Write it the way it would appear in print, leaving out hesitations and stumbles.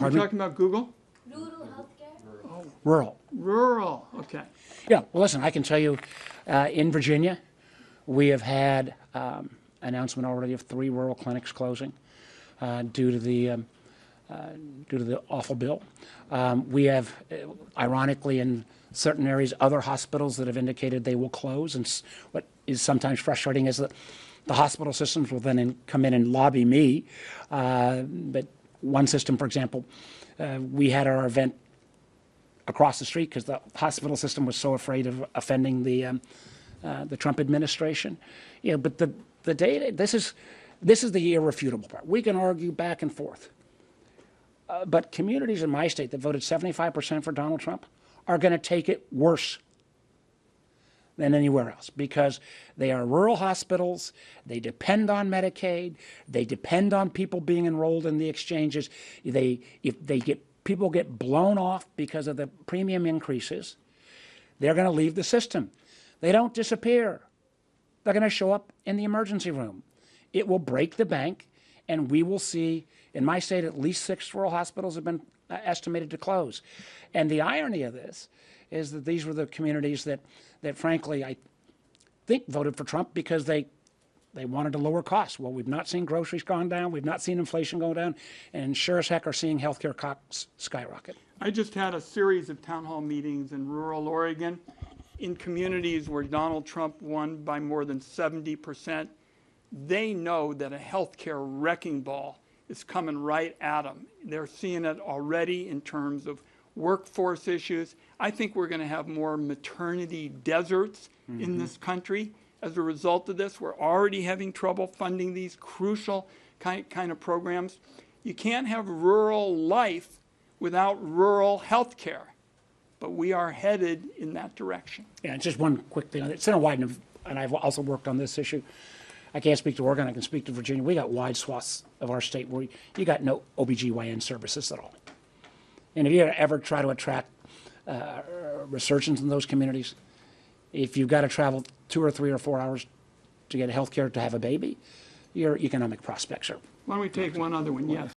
Pardon me? talking about Google? Rural healthcare? Rural. Rural, okay. Yeah, well, listen, I can tell you, in Virginia, we have had announcement already of 3 rural clinics closing due to the awful bill. We have, ironically, in certain areas, other hospitals that have indicated they will close. And what is sometimes frustrating is that the hospital systems will then come in and lobby me. But one system, for example, we had our event across the street because the hospital system was so afraid of offending the Trump administration. You know, but the data, this is the irrefutable part. We can argue back and forth. But communities in my state that voted 75% for Donald Trump are going to take it worse than anywhere else because they are rural hospitals, they depend on Medicaid, they depend on people being enrolled in the exchanges. If people get blown off because of the premium increases, they're going to leave the system. They don't disappear. They're going to show up in the emergency room. It will break the bank, and we will see, in my state, at least 6 rural hospitals have been estimated to close. And the irony of this is that these were the communities that frankly, I think voted for Trump because they wanted to lower costs. Well, we've not seen groceries gone down. We've not seen inflation go down. And sure as heck are seeing healthcare costs skyrocket. I just had a series of town hall meetings in rural Oregon in communities where Donald Trump won by more than 70%. They know that a healthcare wrecking ball is coming right at them. They're seeing it already in terms of workforce issues. I think we're going to have more maternity deserts in this country as a result of this. We're already having trouble funding these crucial kind of programs. You can't have rural life without rural health care, but we are headed in that direction. Yeah, just one quick thing. Sen Ron Wyden, and I've also worked on this issue. I can't speak to Oregon, I can speak to Virginia. We got wide swaths of our state where you got no OBGYN services at all. And if you ever try to attract resurgence in those communities, if you've got to travel 2 or 3 or 4 hours to get health care to have a baby, your economic prospects are. Why don't we take one other one? Yes.